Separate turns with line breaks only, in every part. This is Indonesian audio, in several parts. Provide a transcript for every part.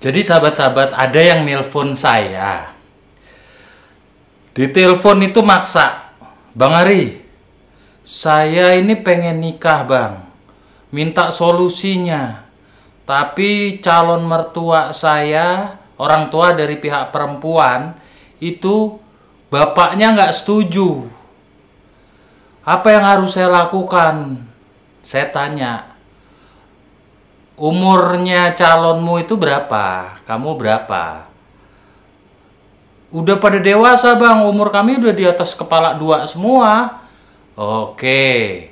Jadi sahabat-sahabat, ada yang nelpon saya. Di telepon itu maksa, "Bang Ari, saya ini pengen nikah bang, minta solusinya. Tapi calon mertua saya, orang tua dari pihak perempuan, itu bapaknya nggak setuju. Apa yang harus saya lakukan?" Saya tanya, "Umurnya calonmu itu berapa? Kamu berapa?" "Udah pada dewasa bang, umur kami udah di atas kepala dua semua." "Oke.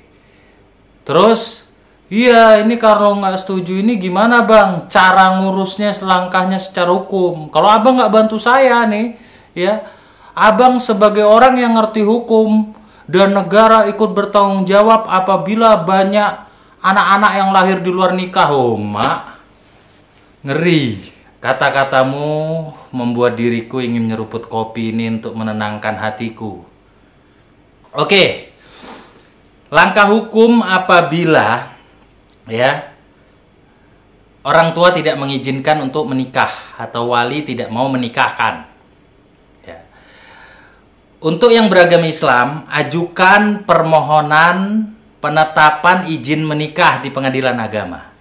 Terus, iya ini kalau nggak setuju ini gimana bang? Cara ngurusnya, selangkahnya secara hukum. Kalau abang nggak bantu saya nih, ya, abang sebagai orang yang ngerti hukum dan negara ikut bertanggung jawab apabila banyak anak-anak yang lahir di luar nikah." "Oh mak, ngeri. Kata-katamu membuat diriku ingin nyeruput kopi ini untuk menenangkan hatiku." Oke. Langkah hukum apabila ya orang tua tidak mengizinkan untuk menikah atau wali tidak mau menikahkan. Ya. Untuk yang beragama Islam, ajukan permohonan penetapan izin menikah di pengadilan agama.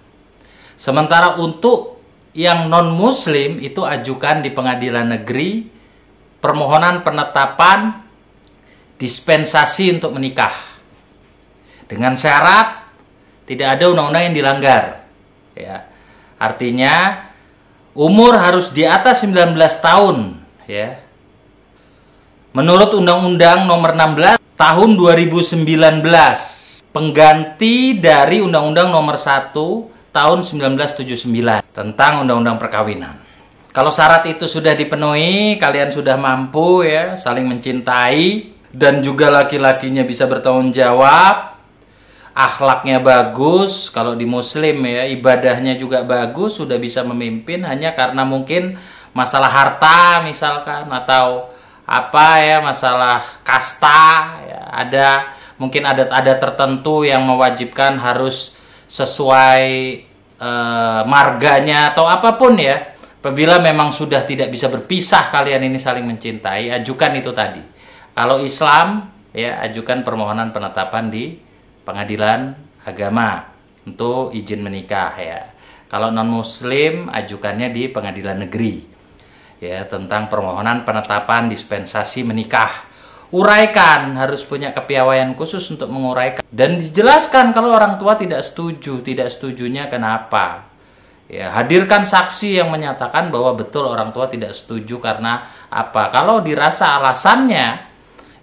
Sementara untuk yang non-muslim itu ajukan di pengadilan negeri permohonan penetapan dispensasi untuk menikah. Dengan syarat tidak ada undang-undang yang dilanggar. Ya. Artinya umur harus di atas 19 tahun, ya. Menurut Undang-Undang Nomor 16 Tahun 2019, pengganti dari Undang-Undang Nomor 1 Tahun 1979 tentang Undang-Undang Perkawinan. Kalau syarat itu sudah dipenuhi, kalian sudah mampu ya saling mencintai dan juga laki-lakinya bisa bertanggung jawab, akhlaknya bagus, kalau di muslim ya ibadahnya juga bagus, sudah bisa memimpin hanya karena mungkin masalah harta misalkan atau apa ya, masalah kasta ya, ada mungkin adat-adat tertentu yang mewajibkan harus sesuai marganya atau apapun ya. Apabila memang sudah tidak bisa berpisah, kalian ini saling mencintai, ajukan itu tadi. Kalau Islam ya ajukan permohonan penetapan di pengadilan agama untuk izin menikah ya. Kalau non muslim ajukannya di pengadilan negeri ya tentang permohonan penetapan dispensasi menikah. Uraikan, harus punya kepiawaian khusus untuk menguraikan dan dijelaskan kalau orang tua tidak setuju, tidak setujunya kenapa. Ya, hadirkan saksi yang menyatakan bahwa betul orang tua tidak setuju karena apa. Kalau dirasa alasannya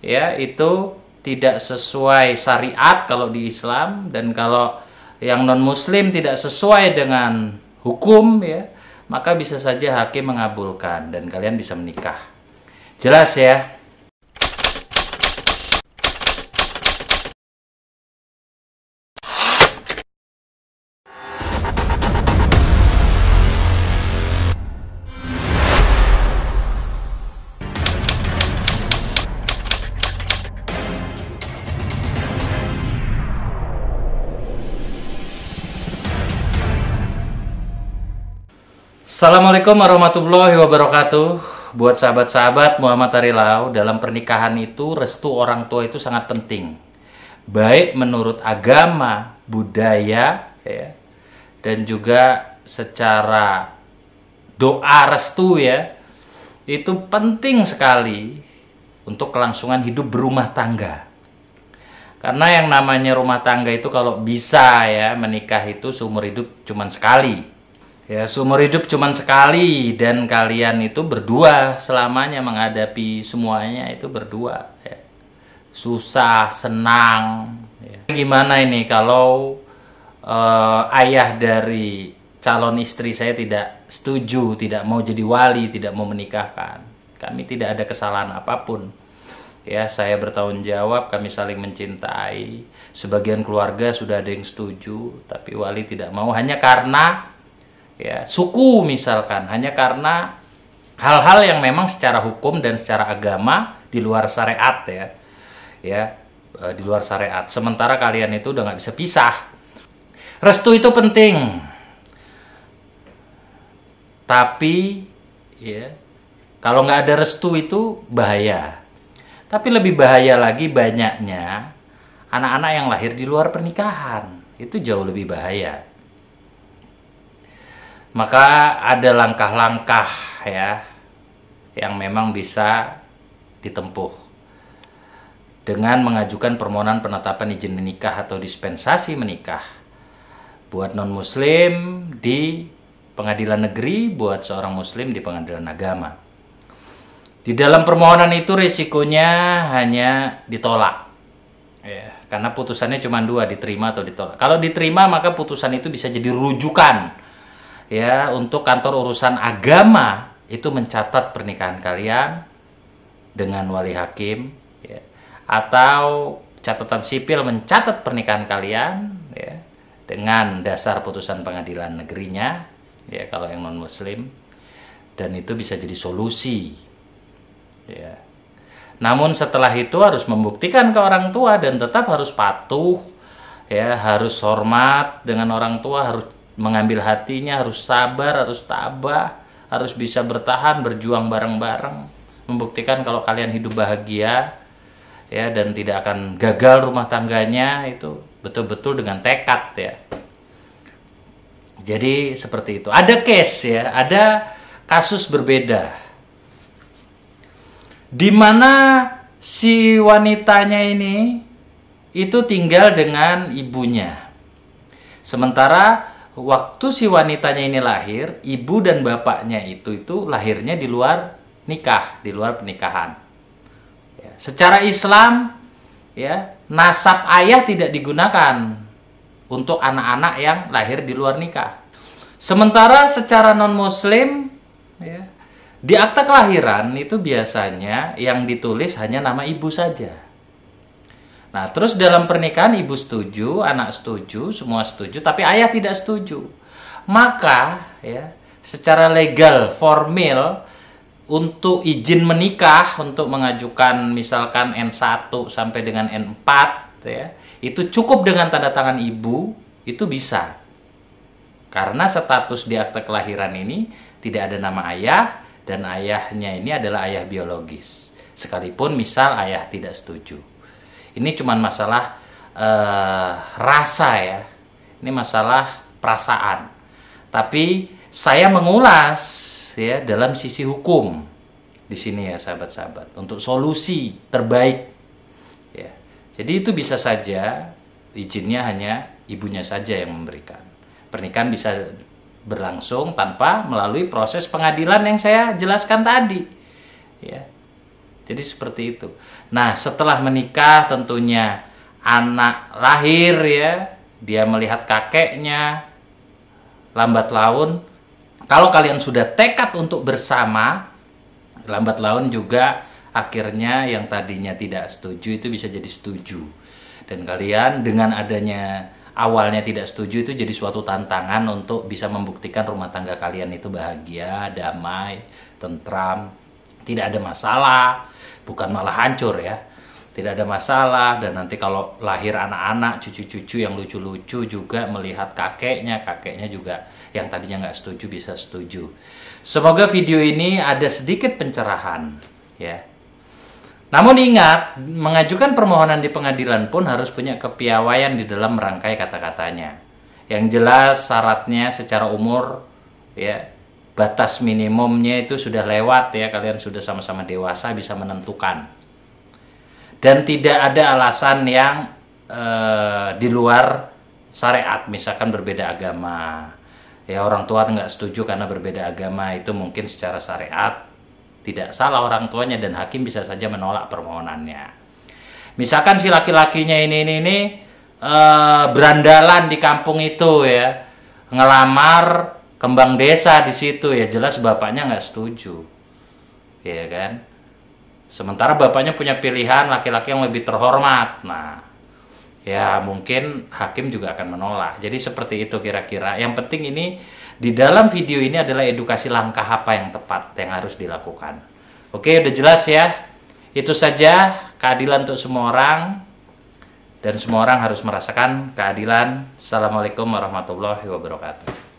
ya itu tidak sesuai syariat kalau di Islam, dan kalau yang non muslim tidak sesuai dengan hukum ya, maka bisa saja hakim mengabulkan dan kalian bisa menikah. Jelas ya? Assalamualaikum warahmatullahi wabarakatuh. Buat sahabat-sahabat Muhammad Arilau, dalam pernikahan itu restu orang tua itu sangat penting. Baik menurut agama, budaya, ya, dan juga secara doa restu ya, itu penting sekali untuk kelangsungan hidup berumah tangga. Karena yang namanya rumah tangga itu kalau bisa ya menikah itu seumur hidup cuman sekali. Ya, seumur hidup cuman sekali dan kalian itu berdua selamanya menghadapi semuanya itu berdua. Ya. Susah, senang. Ya. Gimana ini kalau ayah dari calon istri saya tidak setuju, tidak mau jadi wali, tidak mau menikahkan. Kami tidak ada kesalahan apapun. Ya, saya bertanggung jawab, kami saling mencintai. Sebagian keluarga sudah ada yang setuju, tapi wali tidak mau hanya karena ya, suku misalkan, hanya karena hal-hal yang memang secara hukum dan secara agama di luar syariat ya. Ya, di luar syariat. Sementara kalian itu udah nggak bisa pisah. Restu itu penting. Tapi ya, kalau nggak ada restu itu bahaya. Tapi lebih bahaya lagi banyaknya anak-anak yang lahir di luar pernikahan. Itu jauh lebih bahaya. Maka ada langkah-langkah ya yang memang bisa ditempuh dengan mengajukan permohonan penetapan izin menikah atau dispensasi menikah buat non-muslim di pengadilan negeri, buat seorang muslim di pengadilan agama. Di dalam permohonan itu risikonya hanya ditolak ya, karena putusannya cuma dua, diterima atau ditolak. Kalau diterima maka putusan itu bisa jadi rujukan ya untuk kantor urusan agama itu mencatat pernikahan kalian dengan wali hakim ya, atau catatan sipil mencatat pernikahan kalian ya, dengan dasar putusan pengadilan negerinya ya kalau yang non muslim, dan itu bisa jadi solusi ya. Namun setelah itu harus membuktikan ke orang tua dan tetap harus patuh ya, harus hormat dengan orang tua, harus mengambil hatinya, harus sabar, harus tabah, harus bisa bertahan, berjuang bareng-bareng, membuktikan kalau kalian hidup bahagia ya, dan tidak akan gagal rumah tangganya, itu betul-betul dengan tekad ya. Jadi seperti itu. Ada case ya, ada kasus berbeda di mana si wanitanya ini itu tinggal dengan ibunya. Sementara waktu si wanitanya ini lahir, ibu dan bapaknya itu lahirnya di luar nikah, di luar pernikahan. Ya, secara Islam, ya, nasab ayah tidak digunakan untuk anak-anak yang lahir di luar nikah. Sementara secara non-muslim, ya, di akta kelahiran itu biasanya yang ditulis hanya nama ibu saja. Nah, terus dalam pernikahan ibu setuju, anak setuju, semua setuju, tapi ayah tidak setuju. Maka, ya, secara legal, formal, untuk izin menikah, untuk mengajukan misalkan N1 sampai dengan N4, ya, itu cukup dengan tanda tangan ibu, itu bisa. Karena status di akta kelahiran ini tidak ada nama ayah, dan ayahnya ini adalah ayah biologis. Sekalipun misal ayah tidak setuju. Ini cuma masalah rasa ya, ini masalah perasaan. Tapi saya mengulas ya dalam sisi hukum di sini ya sahabat-sahabat, untuk solusi terbaik. Ya, jadi itu bisa saja izinnya hanya ibunya saja yang memberikan. Pernikahan bisa berlangsung tanpa melalui proses pengadilan yang saya jelaskan tadi. Ya. Jadi seperti itu. Nah, setelah menikah tentunya anak lahir ya, dia melihat kakeknya lambat laun. Kalau kalian sudah tekad untuk bersama, lambat laun juga akhirnya yang tadinya tidak setuju itu bisa jadi setuju. Dan kalian dengan adanya awalnya tidak setuju itu jadi suatu tantangan untuk bisa membuktikan rumah tangga kalian itu bahagia, damai, tentram, tidak ada masalah, bukan malah hancur ya. Tidak ada masalah, dan nanti kalau lahir anak-anak, cucu-cucu yang lucu-lucu juga melihat kakeknya juga yang tadinya nggak setuju bisa setuju. Semoga video ini ada sedikit pencerahan ya. Namun ingat, mengajukan permohonan di pengadilan pun harus punya kepiawaian di dalam merangkai kata-katanya. Yang jelas syaratnya secara umur ya, batas minimumnya itu sudah lewat ya, kalian sudah sama-sama dewasa bisa menentukan. Dan tidak ada alasan yang di luar syariat, misalkan berbeda agama. Ya, orang tua nggak setuju karena berbeda agama, itu mungkin secara syariat tidak salah orang tuanya dan hakim bisa saja menolak permohonannya. Misalkan si laki-lakinya ini berandalan di kampung itu ya, ngelamar kembang desa di situ ya, jelas bapaknya nggak setuju, ya kan? Sementara bapaknya punya pilihan laki-laki yang lebih terhormat, nah ya mungkin hakim juga akan menolak. Jadi seperti itu kira-kira. Yang penting ini di dalam video ini adalah edukasi langkah apa yang tepat yang harus dilakukan. Oke, udah jelas ya. Itu saja keadilan untuk semua orang, dan semua orang harus merasakan keadilan. Assalamualaikum warahmatullahi wabarakatuh.